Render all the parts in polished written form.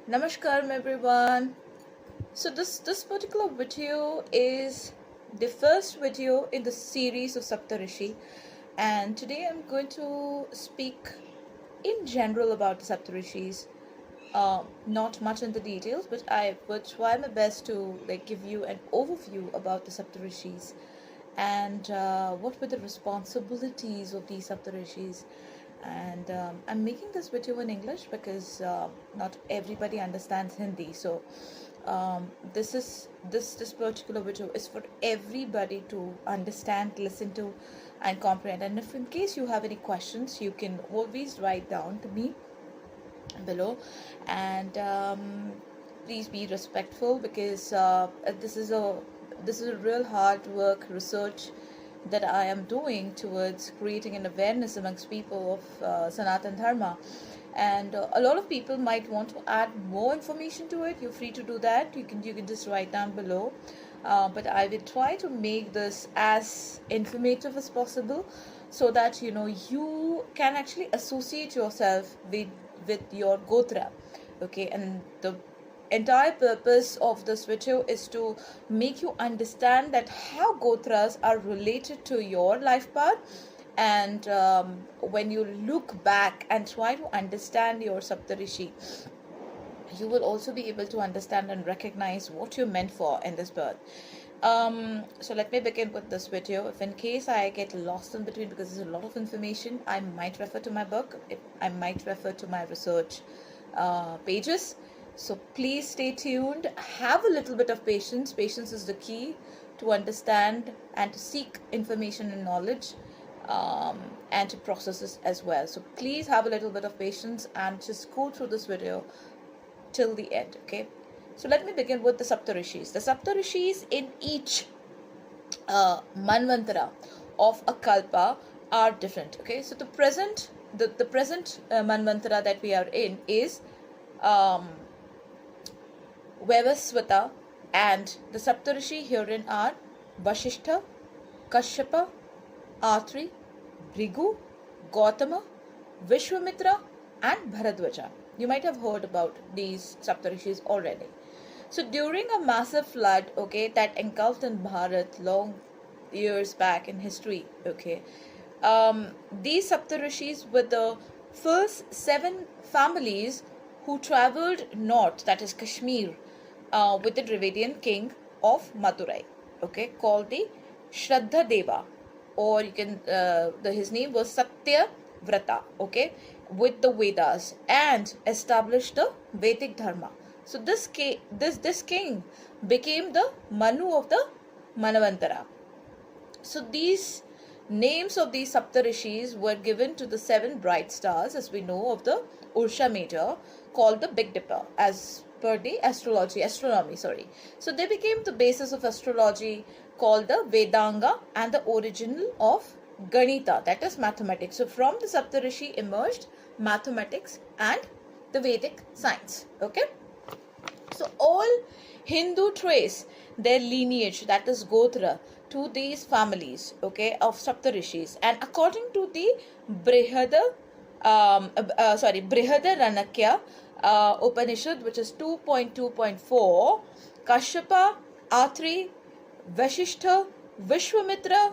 Namaskaram everyone. So this particular video is the first video in the series of Saptarishi, and today I'm going to speak in general about the Saptarishis. Not much in the details, but I would try my best to give you an overview about the Saptarishis and what were the responsibilities of these Saptarishis. And I'm making this video in English because not everybody understands Hindi, so this particular video is for everybody to understand, listen to, and comprehend. And if in case you have any questions, you can always write down to me below, and please be respectful because this is a real hard work research that I am doing towards creating an awareness amongst people of Sanatan Dharma. And a lot of people might want to add more information to it. You're free to do that. You can just write down below. But I will try to make this as informative as possible, so that you can actually associate yourself with your Gotra. Okay, and the entire purpose of this video is to make you understand that how Gotras are related to your life path. And when you look back and try to understand your Saptarishi, you will also be able to understand and recognize what you're meant for in this birth. So let me begin with this video. If in case I get lost in between because there's a lot of information, I might refer to my book, I might refer to my research pages. So please stay tuned, have a little bit of patience. Patience is the key to understand and to seek information and knowledge, and to process this as well. So please have a little bit of patience and just go through this video till the end, okay? So let me begin with the Saptarishis. The Saptarishis in each Manvantara of a Kalpa are different, okay? So the present Manvantara that we are in is Vivaswata, and the Saptarishi herein are Vashishta, Kashyapa, Atri, Bhrigu, Gautama, Vishvamitra, and Bharadvaja. You might have heard about these Saptarishis already. So during a massive flood, okay, that engulfed in Bharat long years back in history, okay, these Saptarishis were the first 7 families who traveled north, that is Kashmir, with the Dravidian king of Madurai, okay, called the Shraddha Deva, or you can his name was Satyavrata, okay, with the Vedas, and established the Vedic Dharma. So this king became the Manu of the Manvantara. So these names of these Saptarishis were given to the 7 bright stars, as we know, of the Ursa Major, called the Big Dipper, as per the astronomy. So they became the basis of astrology, called the Vedanga, and the original of Ganita, that is mathematics. So from the Saptarishi emerged mathematics and the Vedic science, okay? So all Hindu trace their lineage, that is Gotra, to these families, okay, of Saptarishis. And according to the Brihadaranyaka Upanishad, which is 2.2.4, Kashyapa, Atri, Vashishta, Vishvamitra,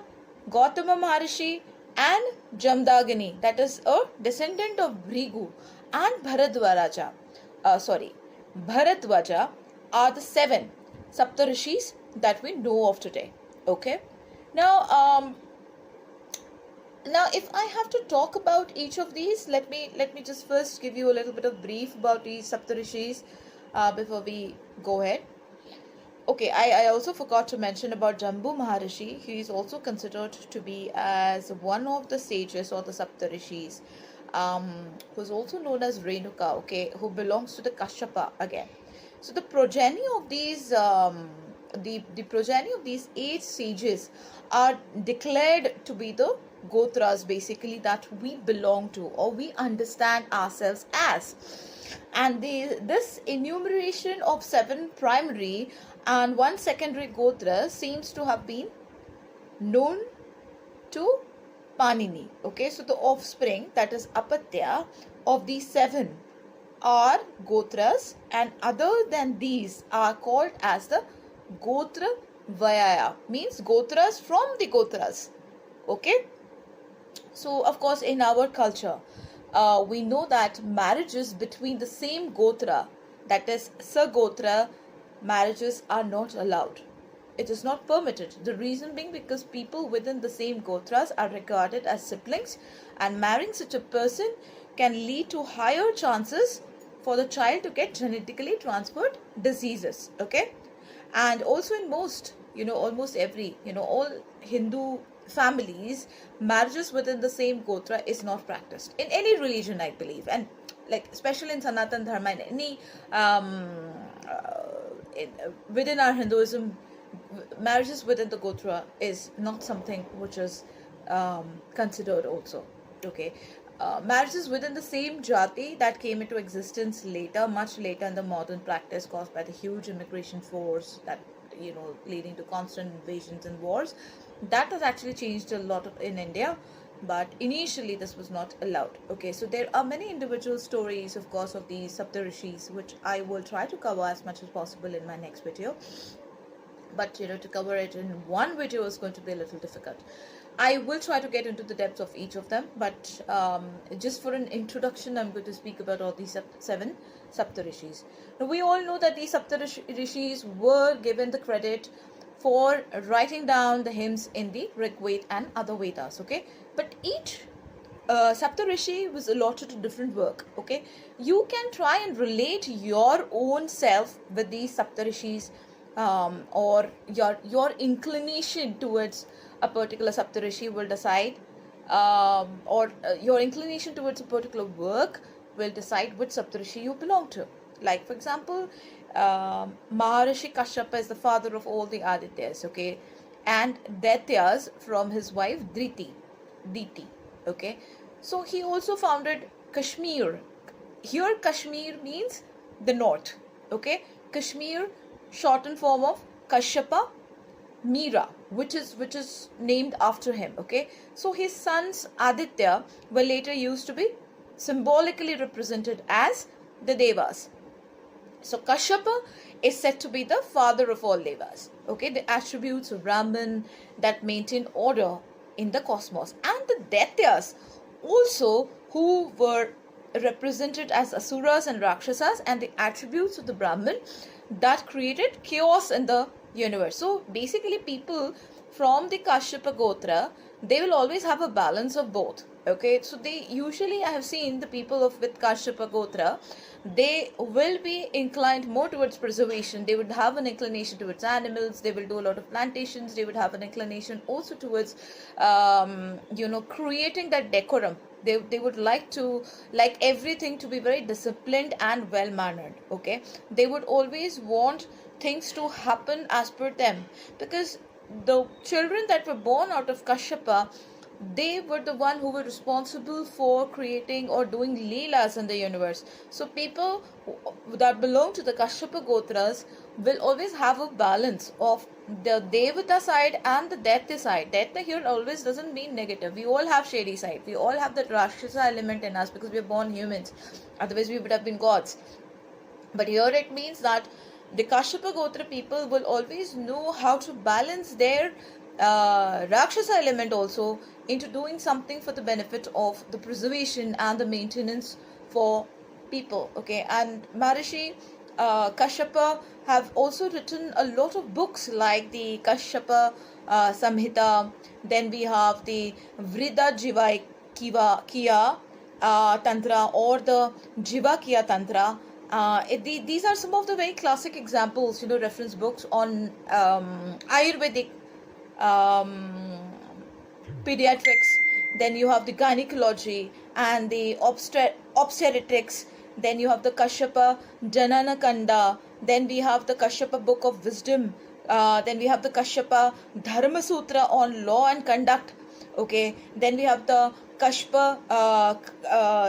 Gautama Maharishi, and Jamadagni, that is a descendant of Bhrigu, and Bharadvaja, are the 7 Saptarishis that we know of today. Okay. Now if I have to talk about each of these, let me just first give you a little bit of brief about these Saptarishis before we go ahead. Okay, I also forgot to mention about Jambu Maharishi. He is also considered to be as one of the sages or the Saptarishis, who is also known as Renuka, okay, who belongs to the Kashyapa again. So the progeny of these the progeny of these 8 sages are declared to be the Gotras, basically, that we belong to or we understand ourselves as. And this enumeration of 7 primary and 1 secondary Gotra seems to have been known to Panini. Okay, so the offspring, that is Apatya, of these 7 are Gotras, and other than these are called as the Gotra Vyaya, means Gotras from the Gotras. Okay. So, of course, in our culture, we know that marriages between the same Gotra, that is Sagotra, marriages are not allowed. It is not permitted. The reason being because people within the same Gotras are regarded as siblings, and marrying such a person can lead to higher chances for the child to get genetically transferred diseases. Okay. And also in most, almost every, all Hindu families, marriages within the same Gotra is not practiced in any religion, I believe. And like especially in Sanatan Dharma and any within our Hinduism, marriages within the Gotra is not something which is considered also. Okay. Marriages within the same jati, that came into existence later, much later in the modern practice, caused by the huge immigration force that, leading to constant invasions and wars. That has actually changed a lot in India, but initially this was not allowed. Okay, so there are many individual stories, of course, of these Saptarishis, which I will try to cover as much as possible in my next video. But to cover it in one video is going to be a little difficult. I will try to get into the depths of each of them, but just for an introduction, I'm going to speak about all these 7 Saptarishis. Now, we all know that these Saptarishis were given the credit for writing down the hymns in the Rig Veda and other Vedas, okay? But each Saptarishi was allotted to different work, okay? You can try and relate your own self with these Saptarishis, or your inclination towards a particular Saptarishi will decide, or your inclination towards a particular work will decide which Saptarishi you belong to. Like, for example, Maharishi Kashyapa is the father of all the Adityas, okay, and Daityas from his wife Diti, okay. So he also founded Kashmir. Here Kashmir means the north, okay. Kashmir, shortened form of Kashyapa Mira, which is named after him, okay. So his sons Aditya were later used to be symbolically represented as the Devas. So Kashyapa is said to be the father of all Devas, okay, the attributes of Brahman that maintain order in the cosmos. And the Daityas also, who were represented as Asuras and Rakshasas, and the attributes of the Brahman that created chaos in the universe. So basically, people from the Kashyapa Gotra, they will always have a balance of both. Okay, so they usually, I have seen the people with Kashyapa Gotra, they will be inclined more towards preservation. They would have an inclination towards animals. They will do a lot of plantations. They would have an inclination also towards, creating that decorum. They would like everything to be very disciplined and well mannered. Okay, they would always want things to happen as per them, because the children that were born out of Kashyapa, they were the one who were responsible for creating or doing leelas in the universe. So people that belong to the Kashyapa Gotras will always have a balance of the Devata side and the Daitya side. Daitya here always doesn't mean negative. We all have shady side. We all have that Rakshasa element in us because we are born humans. Otherwise we would have been gods. But here it means that the Kashyapa Gotra people will always know how to balance their Rakshasa element also into doing something for the benefit of the preservation and the maintenance for people. Okay, and Maharishi Kashyapa have also written a lot of books like the Kashyapa Samhita. Then we have the Vrida Jivakiya Tantra, or the Jivakiya Tantra. These are some of the very classic examples, reference books on Ayurvedic pediatrics. Then you have the gynecology and the obstetrics. Then you have the Kashyapa Janana Kanda. Then we have the Kashyapa Book of Wisdom. Then we have the Kashyapa Dharma Sutra on law and conduct. Okay. Then we have the Kashyapa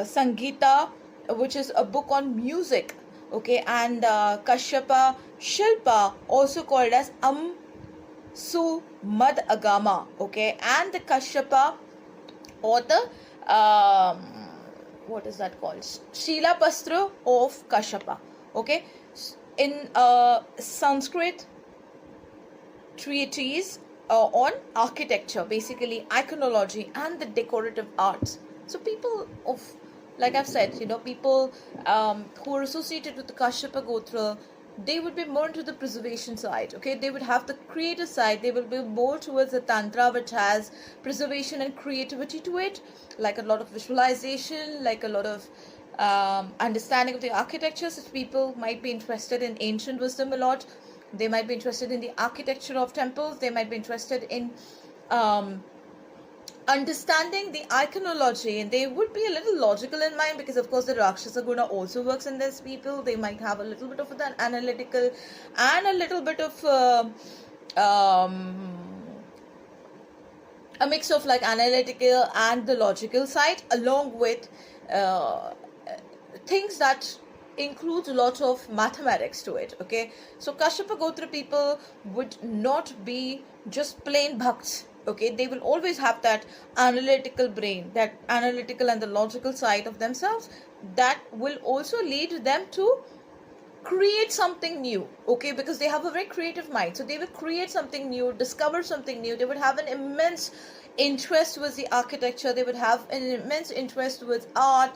Sangita, which is a book on music. Okay. And Kashyapa Shilpa, also called as Su Mad Agama, okay, and the Kashyapa, or the what is that called? Shila Pastra of Kashyapa. Okay, in Sanskrit treatise on architecture, basically iconology and the decorative arts. So people of, like I've said, people who are associated with the Kashyapa Gotra, they would be more into the preservation side. Okay, they would have the creative side. They will be more towards the tantra, which has preservation and creativity to it, like a lot of visualization, like a lot of understanding of the architecture. So people might be interested in ancient wisdom a lot. They might be interested in the architecture of temples. They might be interested in understanding the iconology, and they would be a little logical in mind, because of course the Rakshasa Guna also works in these people. They might have a little bit of an analytical and a little bit of a mix of like analytical and the logical side, along with things that includes a lot of mathematics to it. Okay, so Kashyapa Gotra people would not be just plain bhakts. Okay, they will always have that analytical brain, that analytical and the logical side of themselves, that will also lead them to create something new. Okay, because they have a very creative mind, so they will create something new, discover something new. They would have an immense interest with the architecture. They would have an immense interest with art.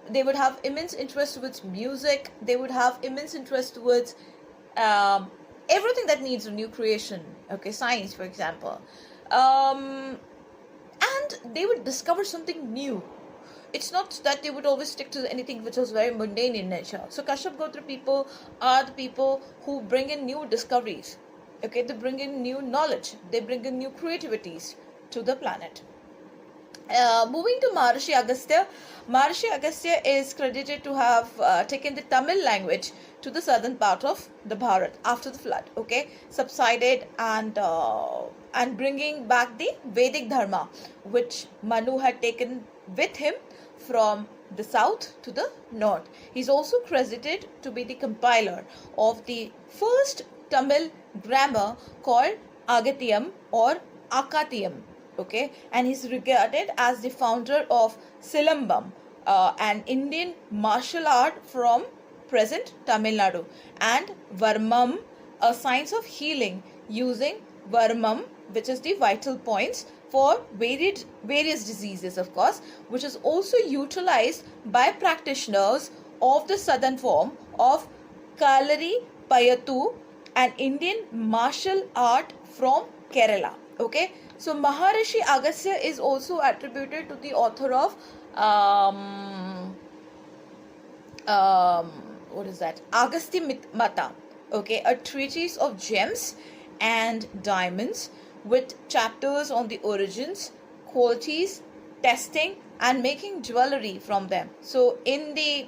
They would have immense interest with music. They would have immense interest with everything that needs a new creation. Okay, science, for example. And they would discover something new. It's not that they would always stick to anything which was very mundane in nature. So Kashyap Gotra people are the people who bring in new discoveries. Okay, they bring in new knowledge. They bring in new creativities to the planet. Moving to Maharishi Agastya. Maharishi Agastya is credited to have taken the Tamil language to the southern part of the Bharat after the flood. Okay, subsided and bringing back the Vedic Dharma, which Manu had taken with him from the south to the north. He's also credited to be the compiler of the first Tamil grammar called Agatiyam or Akatiyam. Okay, and he's regarded as the founder of Silambam, an Indian martial art from present Tamil Nadu, and Varmam, a science of healing using Varmam, which is the vital points for various diseases, of course, which is also utilized by practitioners of the southern form of Kalari Payattu, an Indian martial art from Kerala. Okay, so Maharishi Agastya is also attributed to the author of what is that? Agastya Mata. Okay, a treatise of gems and diamonds with chapters on the origins, qualities, testing, and making jewelry from them. So in the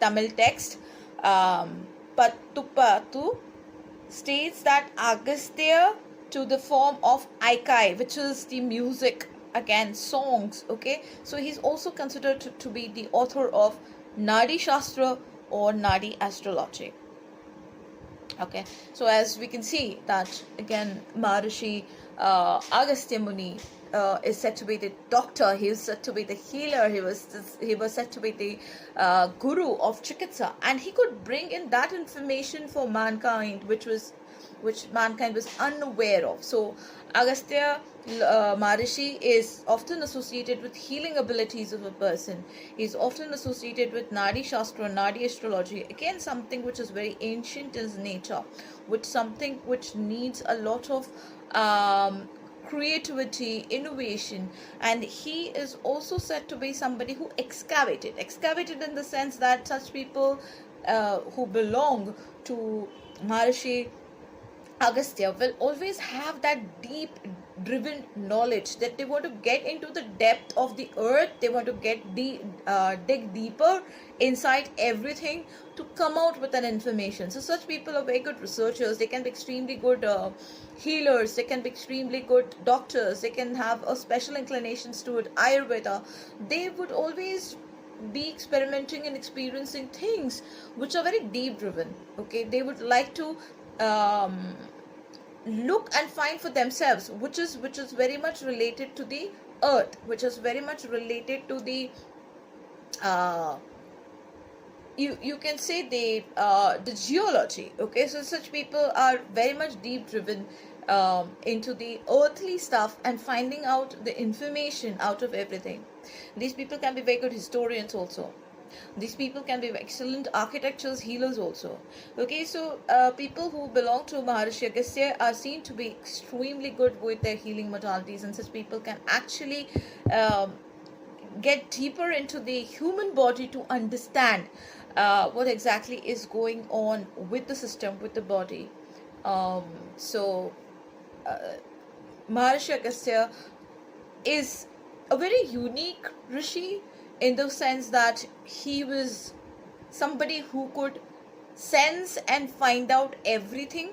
Tamil text, Pattupattu states that Agastya to the form of Aikai, which is the music, again songs. Okay, so he's also considered to be the author of Nadi Shastra or Nadi astrology. Okay, so as we can see that again Maharishi Agastya Muni is said to be the doctor. He was said to be the healer. He was said to be the guru of Chikitsa, and he could bring in that information for mankind, which mankind was unaware of. So Agastya Maharishi is often associated with healing abilities of a person. He is often associated with Nadi Shastra, Nadi astrology, again something which is very ancient in nature, something which needs a lot of creativity, innovation. And he is also said to be somebody who excavated in the sense that such people who belong to Maharishi Agastya will always have that deep driven knowledge, that they want to get into the depth of the earth. They want to dig deeper inside everything to come out with an information. So such people are very good researchers. They can be extremely good healers. They can be extremely good doctors. They can have a special inclinations to it, Ayurveda. They would always be experimenting and experiencing things which are very deep driven. Okay, they would like to look and find for themselves, which is very much related to the earth, which is very much related to the uh, you can say the geology. Okay, so such people are very much deep driven into the earthly stuff and finding out the information out of everything. These people can be very good historians also. These people can be excellent architectures, healers also. Okay, so people who belong to Maharishi Agastya are seen to be extremely good with their healing modalities, and such people can actually um, get deeper into the human body to understand what exactly is going on with the system, with the body. Um, so, Maharishi Agastya is a very unique rishi in the sense that he was somebody who could sense and find out everything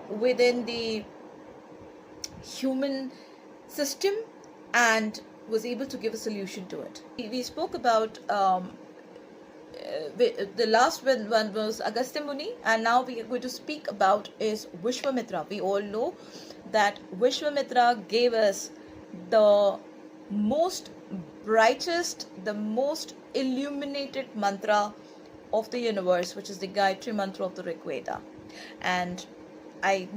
within the human system and was able to give a solution to it. We spoke about the last one was Agastya Muni, and now we are going to speak about is Vishvamitra. We all know that Vishvamitra gave us the most brightest, the most illuminated mantra of the universe, which is the Gayatri mantra of the Rig Veda. And I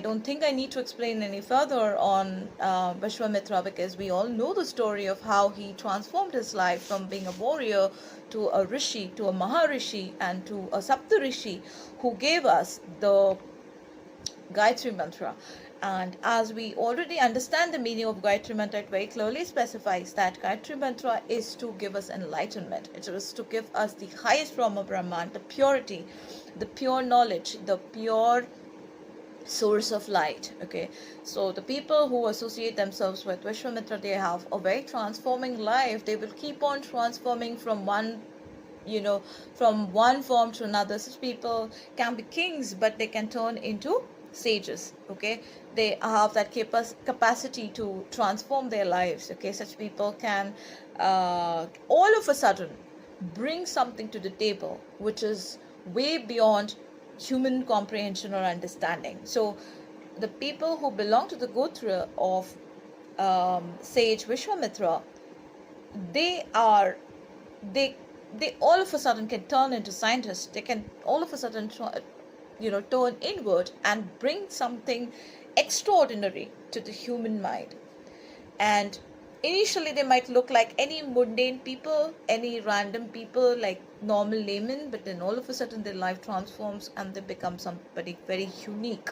don't think I need to explain any further on Vishvamitra, because we all know the story of how he transformed his life from being a warrior to a rishi, to a maharishi, and to a Saptarishi who gave us the Gayatri mantra. And as we already understand the meaning of Gayatri mantra, it very clearly specifies that Gayatri mantra is to give us enlightenment. It is to give us the highest form of Brahman, the purity, the pure knowledge, the pure source of light. Okay, so the people who associate themselves with Vishvamitra, they have a very transforming life. They will keep on transforming from one form to another. Such people can be kings, but they can turn into sages. Okay, they have that capacity to transform their lives. Okay, such people can all of a sudden bring something to the table which is way beyond human comprehension or understanding. So the people who belong to the Gotra of sage Vishvamitra, they all of a sudden can turn into scientists. They can all of a sudden turn inward and bring something extraordinary to the human mind. And initially they might look like any mundane people, any random people, like normal laymen, but then all of a sudden their life transforms and they become somebody very unique.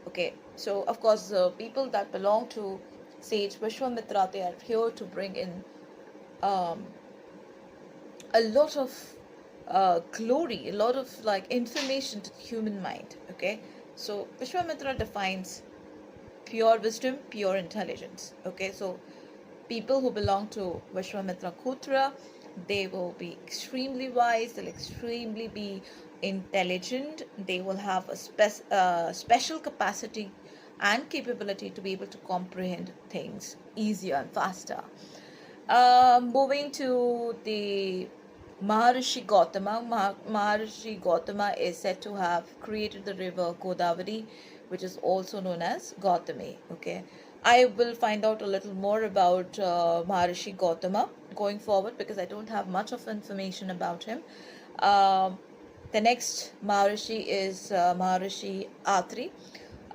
Okay, so of course the people that belong to sage Vishvamitra, they are here to bring in a lot of glory, a lot of information to the human mind. Okay, so Vishvamitra defines pure wisdom, pure intelligence. Okay, so people who belong to Vishvamitra Gotra, they will be extremely wise, they'll extremely be intelligent, they will have a special capacity and capability to be able to comprehend things easier and faster. Moving to the Maharishi Gautama. Maharishi Gautama is said to have created the river Godavari, which is also known as Gautami. Okay, I will find out a little more about Maharishi Gautama going forward, because I don't have much of information about him. The next Maharishi is Maharishi Atri.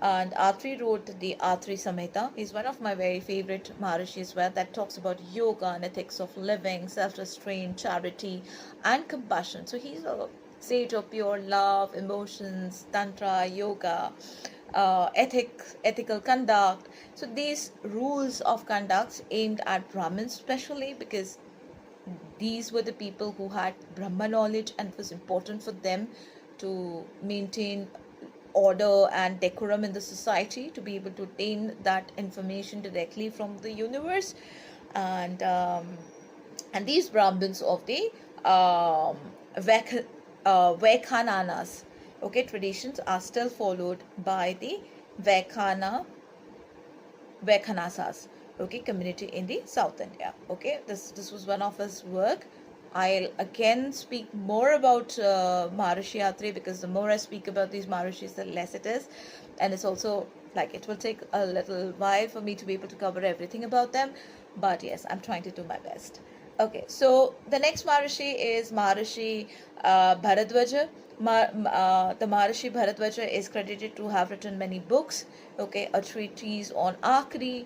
And Atri wrote the Atri Samhita. He's one of my very favorite Maharishis, where that talks about yoga and ethics of living, self-restraint, charity, and compassion. So he's a sage of pure love, emotions, tantra, yoga, ethical conduct. So these rules of conduct aimed at Brahmins, especially because these were the people who had Brahma knowledge, and it was important for them to maintain order and decorum in the society, to be able to obtain that information directly from the universe. And these Brahmins of the Vaikhananas, okay, traditions are still followed by the Vaikhanasas, okay, community in the South India. Okay, this was one of his work. I'll again speak more about Maharishi Atri, because the more I speak about these Maharishis, the less it is. And it's also it will take a little while for me to be able to cover everything about them. But yes, I'm trying to do my best. Okay, so the next Maharishi is Maharishi Bharadvaja. The Maharishi Bharadvaja is credited to have written many books. Okay, a treatise on archery,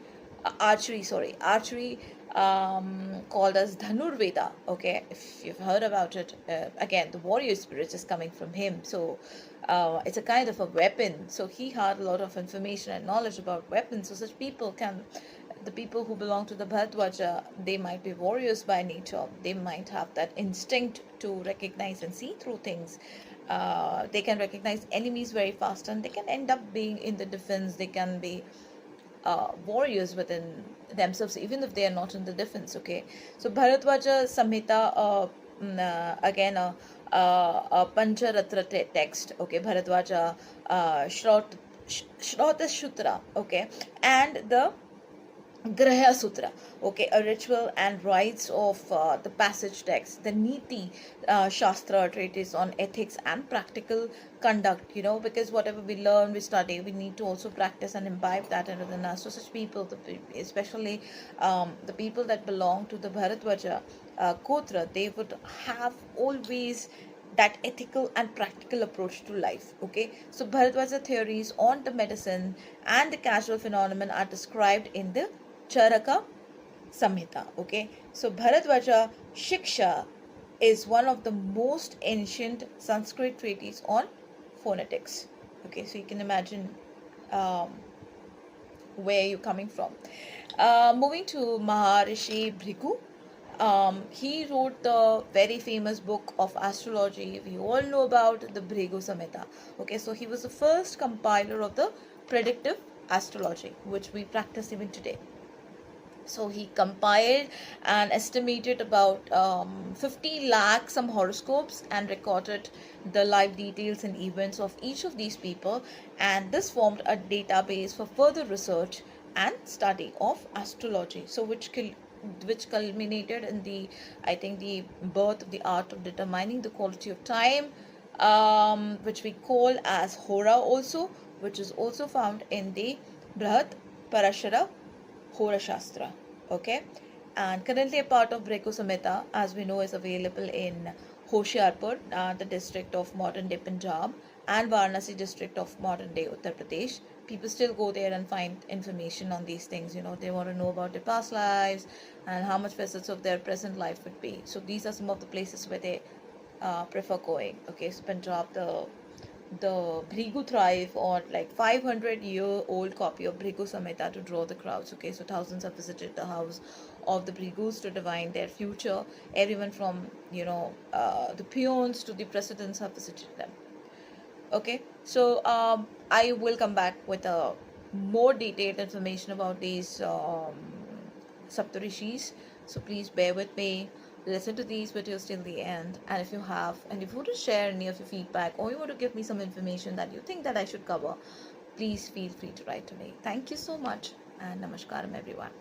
called as Dhanurveda. Okay, if you've heard about it, again, the warrior spirit is coming from him. So it's a kind of a weapon. So he had a lot of information and knowledge about weapons. So such people can, the people who belong to the Bharadvaja, they might be warriors by nature. They might have that instinct to recognize and see through things. They can recognize enemies very fast, and they can end up being in the defense. They can be warriors within themselves, even if they are not in the defense. Okay, so Bharadvaja Samhita, again a Pancharatra text. Okay, Bharadvaja Shrota Shutra. Okay, and the Graha Sutra, okay, a ritual and rites of the passage text, the Niti Shastra treatise on ethics and practical conduct, because whatever we learn, we study, we need to also practice and imbibe that into the us. So such people, especially the people that belong to the Bharadvaja Gotra, they would have always that ethical and practical approach to life. Okay, so Bharadvaja theories on the medicine and the casual phenomenon are described in the Charaka Samhita. Okay, so Bharadvaja Shiksha is one of the most ancient Sanskrit treatises on phonetics. Okay, so you can imagine where you're coming from. Moving to Maharishi Bhrigu. He wrote the very famous book of astrology. We all know about the Bhrigu Samhita. Okay, so he was the first compiler of the predictive astrology, which we practice even today. So he compiled and estimated about 50 lakh some horoscopes and recorded the life details and events of each of these people, and this formed a database for further research and study of astrology. So which culminated in the, I think, the birth of the art of determining the quality of time, which we call as Hora also, which is also found in the Brahat Parashara Hora Shastra. Okay, and currently a part of Bhrigu Samhita, as we know, is available in Hoshiarpur, the district of modern day Punjab, and Varanasi district of modern day Uttar Pradesh. People still go there and find information on these things. They want to know about their past lives and how much facets of their present life would be. So these are some of the places where they prefer going. Okay, so Punjab, the Bhrigu thrive on like 500-year-old copy of Bhrigu Samhita to draw the crowds. Okay, so thousands have visited the house of the Bhrigus to divine their future. Everyone from the peons to the presidents have visited them. Okay, so I will come back with a more detailed information about these Saptarishis. So please bear with me. Listen to these videos till the end, and if you want to share any of your feedback, or you want to give me some information that you think that I should cover, please feel free to write to me. Thank you so much, and namaskaram everyone.